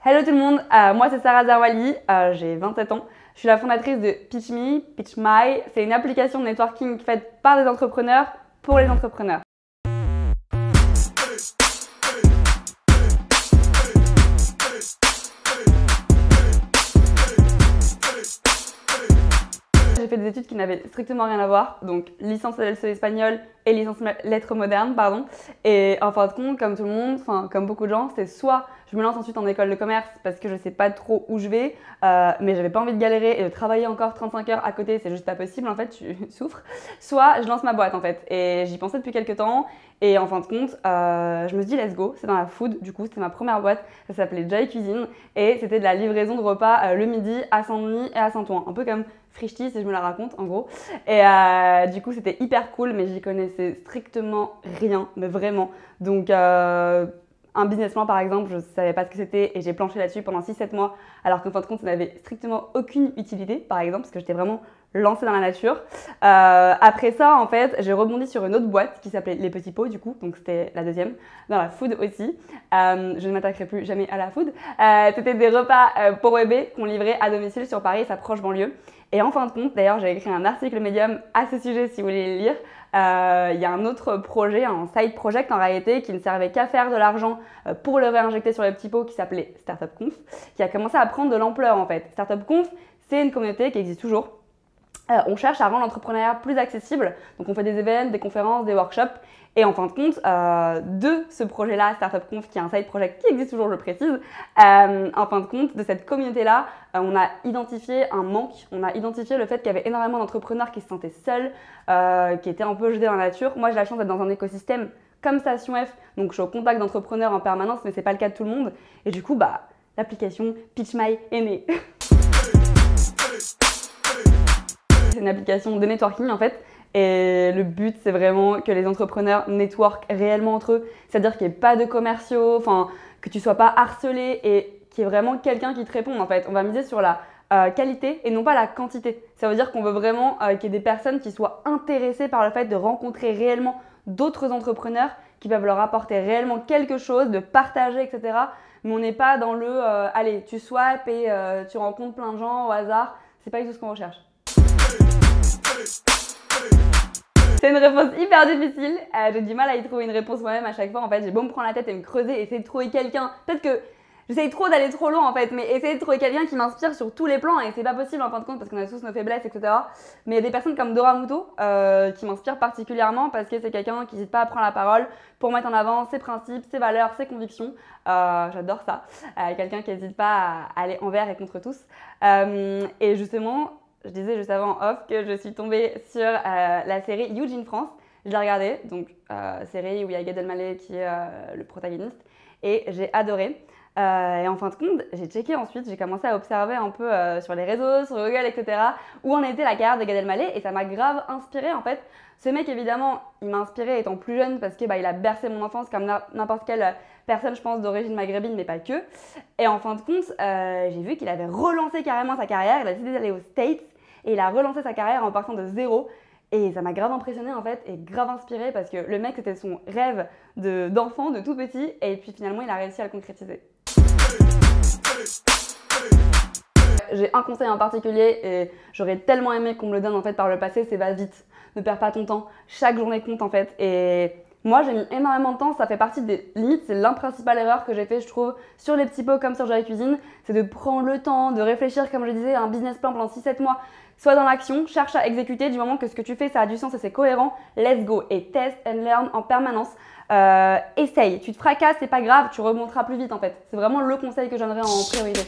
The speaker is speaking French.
Hello tout le monde, moi c'est Sarah Zarwali, j'ai 27 ans. Je suis la fondatrice de PitchMe, PitchMy. C'est une application de networking faite par des entrepreneurs pour les entrepreneurs. J'ai fait des études qui n'avaient strictement rien à voir, donc licence LLCE espagnol et licence lettres modernes, pardon. Et en fin de compte, comme tout le monde, enfin comme beaucoup de gens, c'est soit je me lance ensuite en école de commerce parce que je sais pas trop où je vais, mais j'avais pas envie de galérer et de travailler encore 35 heures à côté, c'est juste pas possible en fait, tu souffres. Soit je lance ma boîte en fait, et j'y pensais depuis quelques temps. Et en fin de compte, je me suis dit let's go, c'est dans la food, du coup c'était ma première boîte, ça s'appelait Joy Cuisine et c'était de la livraison de repas le midi à Saint-Denis et à Saint-Ouen, un peu comme Frichti si je me la raconte en gros. Et du coup c'était hyper cool, mais j'y connaissais strictement rien, mais vraiment. Donc un business plan par exemple, je savais pas ce que c'était et j'ai planché là-dessus pendant 6-7 mois, alors qu'en fin de compte ça n'avait strictement aucune utilité par exemple, parce que j'étais vraiment lancée dans la nature. Après ça, en fait, j'ai rebondi sur une autre boîte qui s'appelait Les Petits Pots, du coup, donc c'était la deuxième, dans la food aussi. Je ne m'attaquerai plus jamais à la food. C'était des repas pour bébés qu'on livrait à domicile sur Paris et sa proche banlieue. Et en fin de compte, d'ailleurs, j'ai écrit un article Medium à ce sujet si vous voulez le lire. Il y a un autre projet, un side project en réalité, qui ne servait qu'à faire de l'argent pour le réinjecter sur les petits pots, qui s'appelait Startup Conf, qui a commencé à prendre de l'ampleur en fait. Startup Conf, c'est une communauté qui existe toujours. On cherche à rendre l'entrepreneuriat plus accessible, donc on fait des événements, des conférences, des workshops, et en fin de compte, de ce projet-là, Startup Conf, qui est un side project qui existe toujours, je précise, en fin de compte, de cette communauté-là, on a identifié un manque, on a identifié le fait qu'il y avait énormément d'entrepreneurs qui se sentaient seuls, qui étaient un peu jetés dans la nature. Moi, j'ai la chance d'être dans un écosystème comme Station F, donc je suis au contact d'entrepreneurs en permanence, mais c'est pas le cas de tout le monde, et du coup, l'application PitchMy est née. C'est une application de networking en fait, et le but c'est vraiment que les entrepreneurs networkent réellement entre eux, c'est-à-dire qu'il n'y ait pas de commerciaux, que tu sois pas harcelé et qu'il y ait vraiment quelqu'un qui te réponde en fait. On va miser sur la qualité et non pas la quantité. Ça veut dire qu'on veut vraiment qu'il y ait des personnes qui soient intéressées par le fait de rencontrer réellement d'autres entrepreneurs qui peuvent leur apporter réellement quelque chose, de partager, etc. Mais on n'est pas dans le allez, tu swipes et tu rencontres plein de gens au hasard. C'est pas du tout ce qu'on recherche. C'est une réponse hyper difficile, j'ai du mal à y trouver une réponse moi-même à chaque fois. En fait, j'ai beau me prendre la tête et me creuser, essayer de trouver quelqu'un. Peut-être que j'essaye trop d'aller trop loin en fait, mais essayer de trouver quelqu'un qui m'inspire sur tous les plans, et c'est pas possible en fin de compte parce qu'on a tous nos faiblesses, etc. Mais il y a des personnes comme Dora Muto qui m'inspirent particulièrement parce que c'est quelqu'un qui n'hésite pas à prendre la parole pour mettre en avant ses principes, ses valeurs, ses convictions. J'adore ça. Quelqu'un qui n'hésite pas à aller envers et contre tous. Et justement, je disais juste avant en off que je suis tombée sur la série Eugene France. Je l'ai regardée, donc série où il y a Gad Elmaleh qui est le protagoniste, et j'ai adoré. Et en fin de compte, j'ai checké ensuite, j'ai commencé à observer un peu sur les réseaux, sur Google, etc. où en était la carrière de Gad Elmaleh, et ça m'a grave inspirée en fait. Ce mec évidemment, il m'a inspirée étant plus jeune parce que il a bercé mon enfance comme n'importe quelle personne, je pense, d'origine maghrébine, mais pas que. Et en fin de compte, j'ai vu qu'il avait relancé carrément sa carrière, il a décidé d'aller aux States et il a relancé sa carrière en partant de zéro. Et ça m'a grave impressionnée en fait et grave inspirée parce que le mec, c'était son rêve d'enfant, de tout petit, et puis finalement il a réussi à le concrétiser. J'ai un conseil en particulier et j'aurais tellement aimé qu'on me le donne en fait par le passé, c'est va vite, ne perds pas ton temps, chaque journée compte en fait. Et moi j'ai mis énormément de temps, ça fait partie des limites, c'est la principale erreur que j'ai fait je trouve sur les petits pots comme sur Joy Cuisine, c'est de prendre le temps, de réfléchir comme je disais à un business plan pendant 6-7 mois. Sois dans l'action, cherche à exécuter du moment que ce que tu fais ça a du sens et c'est cohérent, let's go, et test and learn en permanence. Essaye, tu te fracasses, c'est pas grave, tu remonteras plus vite en fait. C'est vraiment le conseil que je donnerais en priorité.